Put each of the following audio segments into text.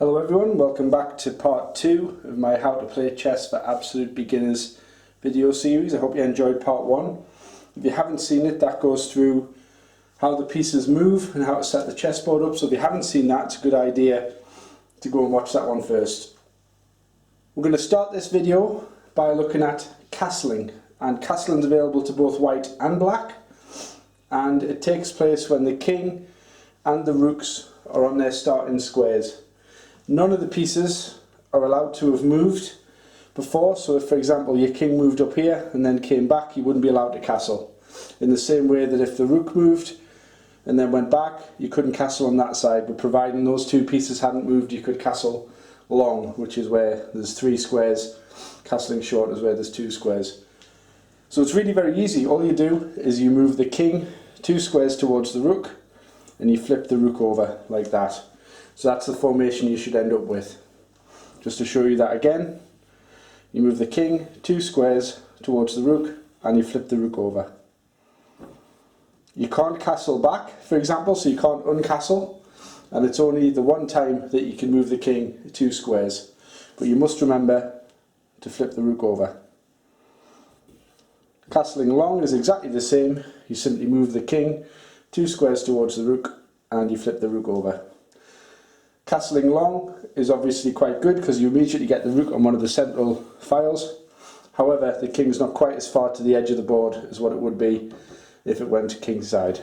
Hello everyone, welcome back to part 2 of my How to Play Chess for Absolute Beginners video series. I hope you enjoyed part 1. If you haven't seen it, that goes through how the pieces move and how to set the chessboard up. So if you haven't seen that, it's a good idea to go and watch that one first. We're going to start this video by looking at castling. And castling is available to both white and black. And it takes place when the king and the rooks are on their starting squares. None of the pieces are allowed to have moved before, so if for example your king moved up here and then came back, you wouldn't be allowed to castle. In the same way that if the rook moved and then went back, you couldn't castle on that side, but providing those two pieces hadn't moved, you could castle long, which is where there's 3 squares. Castling short is where there's 2 squares. So it's really very easy. All you do is you move the king 2 squares towards the rook and you flip the rook over like that. So that's the formation you should end up with. Just to show you that again, you move the king 2 squares towards the rook and you flip the rook over. You can't castle back, for example, so you can't uncastle, and it's only the one time that you can move the king 2 squares. But you must remember to flip the rook over. Castling long is exactly the same. You simply move the king 2 squares towards the rook and you flip the rook over. Castling long is obviously quite good because you immediately get the rook on one of the central files. However, the king's not quite as far to the edge of the board as what it would be if it went to kingside.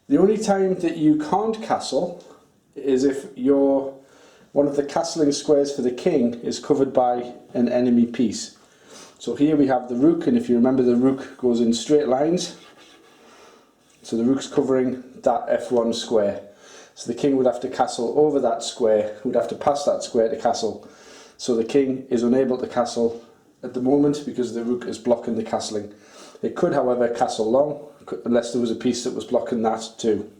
The only time that you can't castle is if one of the castling squares for the king is covered by an enemy piece. So here we have the rook, and if you remember, the rook goes in straight lines. So the rook's covering that F1 square. So the king would have to castle over that square, would have to pass that square to castle. So the king is unable to castle at the moment because the rook is blocking the castling. It could, however, castle long, unless there was a piece that was blocking that too.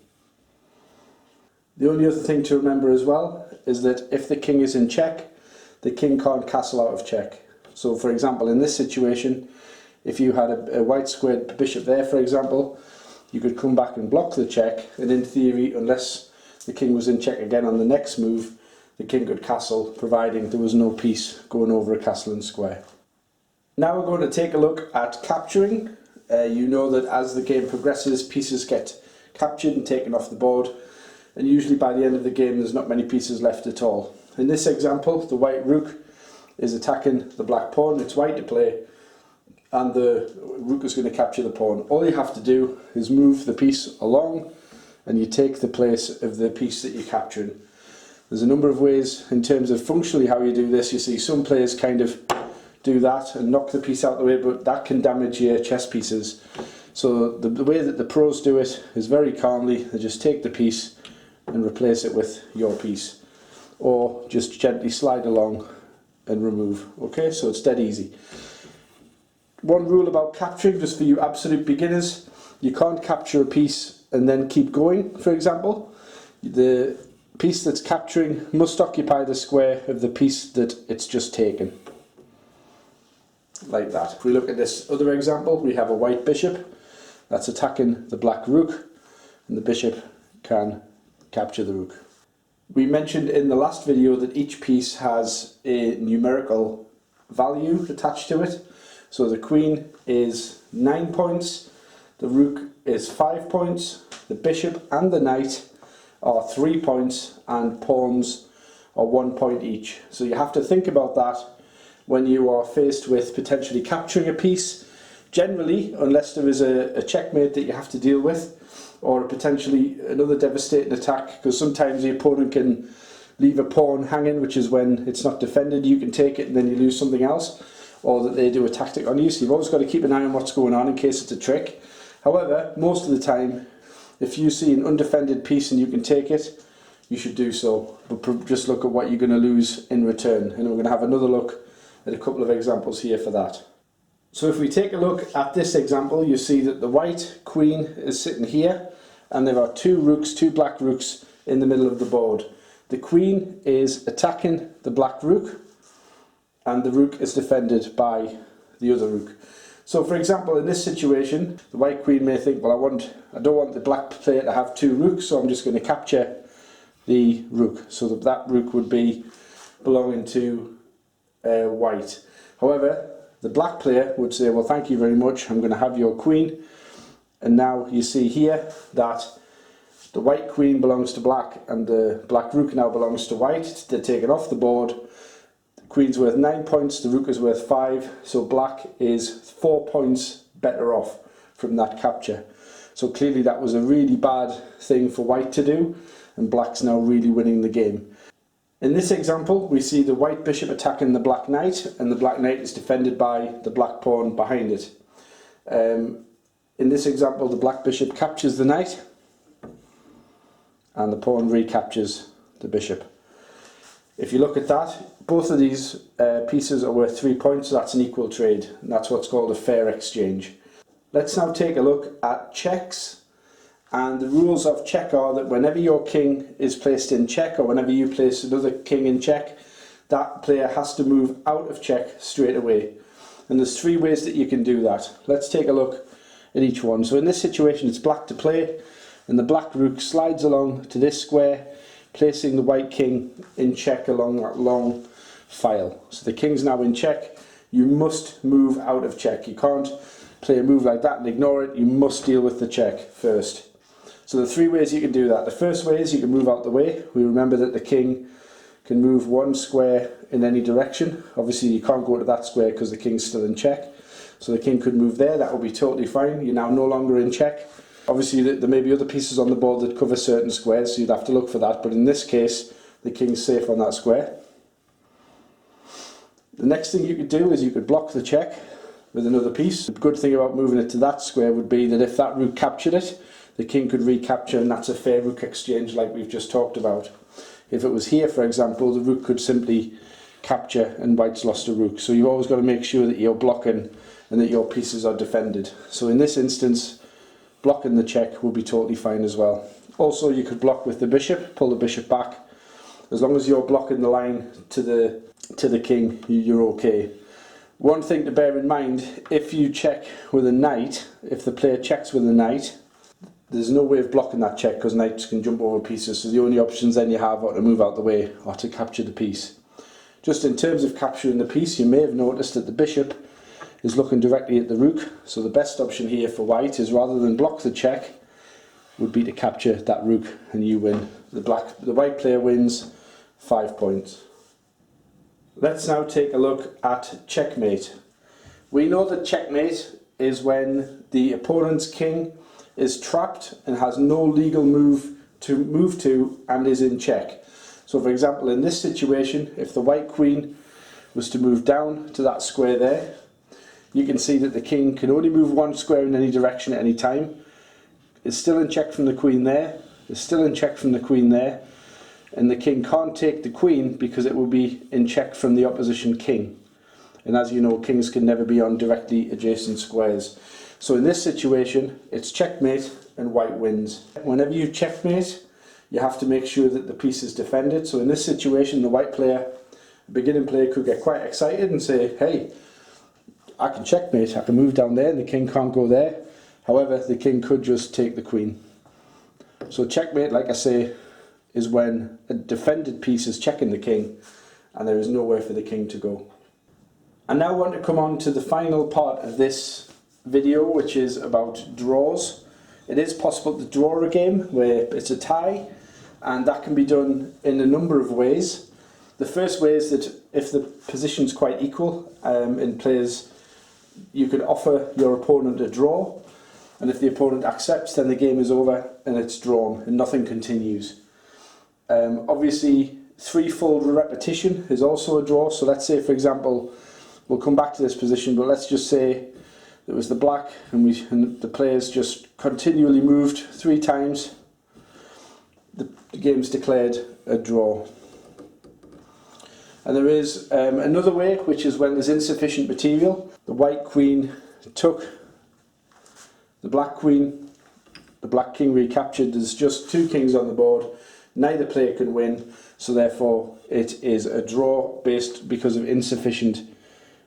The only other thing to remember as well is that if the king is in check, the king can't castle out of check. So for example, in this situation, if you had a white squared bishop there, for example, you could come back and block the check, and in theory, unless the king was in check again on the next move, the king could castle, providing there was no piece going over a castling square. Now we're going to take a look at capturing. You know that as the game progresses, pieces get captured and taken off the board, and usually by the end of the game there's not many pieces left at all. In this example, the white rook is attacking the black pawn. It's white to play, and the rook is going to capture the pawn. All you have to do is move the piece along and you take the place of the piece that you're capturing. There's a number of ways in terms of functionally how you do this. You see some players kind of do that and knock the piece out the way, but that can damage your chess pieces. So the way that the pros do it is very calmly. They just take the piece and replace it with your piece, or just gently slide along and remove. Okay, so it's dead easy. One rule about capturing, just for you absolute beginners: you can't capture a piece and then keep going, for example. The piece that's capturing must occupy the square of the piece that it's just taken. Like that. If we look at this other example, we have a white bishop that's attacking the black rook, and the bishop can capture the rook. We mentioned in the last video that each piece has a numerical value attached to it. So the queen is 9 points, the rook is 5 points, the bishop and the knight are 3 points, and pawns are 1 point each. So you have to think about that when you are faced with potentially capturing a piece. Generally, unless there is a checkmate that you have to deal with, or potentially another devastating attack, because sometimes the opponent can leave a pawn hanging, which is when it's not defended, you can take it and then you lose something else, or that they do a tactic on you. So you've always got to keep an eye on what's going on in case it's a trick. However, most of the time, if you see an undefended piece and you can take it, you should do so. But just look at what you're going to lose in return. And we're going to have another look at a couple of examples here for that. So if we take a look at this example, you see that the white queen is sitting here, and there are 2 rooks, 2 black rooks in the middle of the board. The queen is attacking the black rook, and the rook is defended by the other rook. So for example, in this situation, the white queen may think, well, I don't want the black player to have 2 rooks, so I'm just going to capture the rook. So that rook would be belonging to white. However, the black player would say, well, thank you very much, I'm going to have your queen. And now you see here that the white queen belongs to black and the black rook now belongs to white. They're taken off the board. The queen's worth 9 points, the rook is worth 5, so black is 4 points better off from that capture. So clearly that was a really bad thing for white to do, and black's now really winning the game. In this example, we see the white bishop attacking the black knight, and the black knight is defended by the black pawn behind it. In this example, the black bishop captures the knight, and the pawn recaptures the bishop. If you look at that, both of these pieces are worth 3 points, so that's an equal trade, and that's what's called a fair exchange. Let's now take a look at checks, and the rules of check are that whenever your king is placed in check, or whenever you place another king in check, that player has to move out of check straight away. And there's 3 ways that you can do that. Let's take a look at each one. So in this situation it's black to play, and the black rook slides along to this square, placing the white king in check along that long file. So the king's now in check. You must move out of check. You can't play a move like that and ignore it. You must deal with the check first. So the 3 ways you can do that. The first way is you can move out the way. We remember that the king can move 1 square in any direction. Obviously you can't go to that square because the king's still in check. So the king could move there, that will be totally fine. You're now no longer in check. Obviously there may be other pieces on the board that cover certain squares, so you'd have to look for that, but in this case the king's safe on that square. The next thing you could do is you could block the check with another piece. The good thing about moving it to that square would be that if that rook captured it, the king could recapture, and that's a fair rook exchange like we've just talked about. If it was here, for example, the rook could simply capture and white's lost a rook. So you've always got to make sure that you're blocking and that your pieces are defended. So in this instance, blocking the check will be totally fine as well. Also, you could block with the bishop, pull the bishop back. As long as you're blocking the line to the king, you're okay. One thing to bear in mind, if you check with a knight, if the player checks with a knight, there's no way of blocking that check because knights can jump over pieces, so the only options then you have are to move out the way or to capture the piece. Just in terms of capturing the piece, you may have noticed that the bishop is looking directly at the rook, so the best option here for white is, rather than block the check, would be to capture that rook and you win. The white player wins 5 points. Let's now take a look at checkmate. We know that checkmate is when the opponent's king is trapped and has no legal move to and is in check. So for example, in this situation, if the white queen was to move down to that square there, you can see that the king can only move 1 square in any direction at any time. It's still in check from the queen there, it's still in check from the queen there, and the king can't take the queen because it will be in check from the opposition king. And as you know, kings can never be on directly adjacent squares. So in this situation, it's checkmate and white wins. Whenever you checkmate, you have to make sure that the piece is defended. So in this situation, the white player, the beginning player, could get quite excited and say, hey, I can checkmate, I can move down there and the king can't go there. However, the king could just take the queen. So checkmate, like I say, is when a defended piece is checking the king and there is nowhere for the king to go. I now want to come on to the final part of this video, which is about draws. It is possible to draw a game where it's a tie, and that can be done in a number of ways. The first way is that if the position's quite equal in players, you could offer your opponent a draw, and if the opponent accepts, then the game is over and it's drawn and nothing continues. Obviously, threefold repetition is also a draw. So let's say, for example, we'll come back to this position, but let's just say it was the black and the players just continually moved 3 times. The game's declared a draw. And there is another way, which is when there's insufficient material. The white queen took the black queen, the black king recaptured. There's just 2 kings on the board. Neither player can win, so therefore it is a draw because of insufficient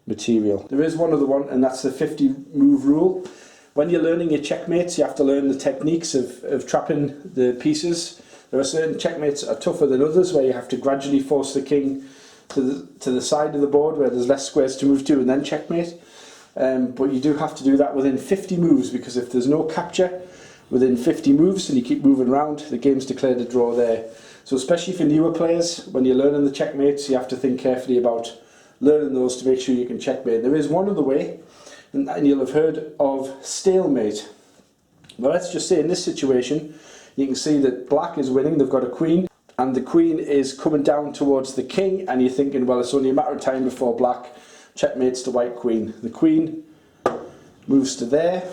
material. There is one other one, and that's the 50 move rule. When you're learning your checkmates, you have to learn the techniques of trapping the pieces. There are certain checkmates that are tougher than others, where you have to gradually force the king to the side of the board where there's less squares to move to and then checkmate. But you do have to do that within 50 moves, because if there's no capture within 50 moves and you keep moving around, the game's declared a draw there. So especially for newer players, when you're learning the checkmates, you have to think carefully about learning those to make sure you can checkmate. There is one other way, and you'll have heard of stalemate. Well, let's just say in this situation, you can see that black is winning, they've got a queen, and the queen is coming down towards the king, and you're thinking, well, it's only a matter of time before black checkmates the white queen. The queen moves to there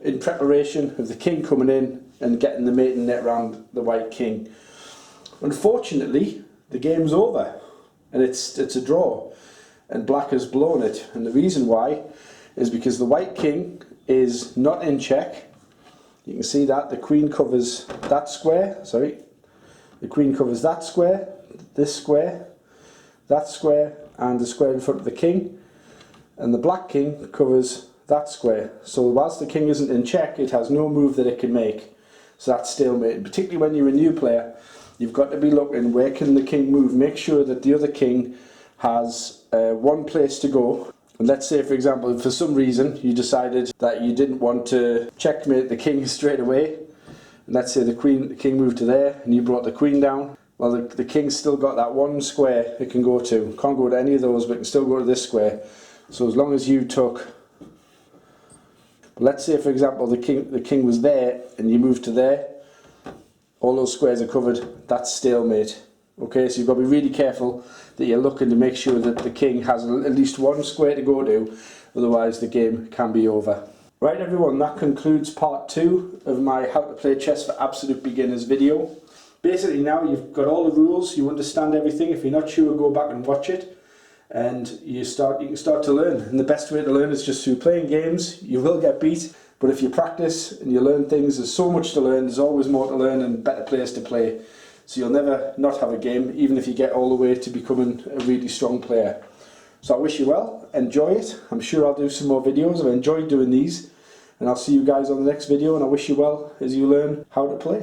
in preparation of the king coming in and getting the mating net around the white king. Unfortunately, the game's over and it's a draw, and black has blown it, and the reason why is because the white king is not in check. You can see that the queen covers that square, the queen covers that square, this square, that square, and the square in front of the king, and the black king covers that square. So whilst the king isn't in check, it has no move that it can make. So that's stalemate. And particularly when you're a new player, you've got to be looking, where can the king move? Make sure that the other king has one place to go. And let's say, for example, for some reason you decided that you didn't want to checkmate the king straight away, and let's say the king moved to there and you brought the queen down. Well, the king's still got that one square it can go to. Can't go to any of those, but it can still go to this square. So as long as you took, let's say for example the king was there and you moved to there, all those squares are covered, that's stalemate. Okay, so you've got to be really careful that you're looking to make sure that the king has at least one square to go to, otherwise the game can be over. Right everyone, that concludes part 2 of my How to Play Chess for Absolute Beginners video. Basically now you've got all the rules, you understand everything. If you're not sure, go back and watch it, and you can start to learn. And the best way to learn is just through playing games. You will get beat, but if you practice and you learn things, there's so much to learn, there's always more to learn and better players to play. So you'll never not have a game, even if you get all the way to becoming a really strong player. So I wish you well, enjoy it. I'm sure I'll do some more videos. I've enjoyed doing these, and I'll see you guys on the next video, and I wish you well as you learn how to play.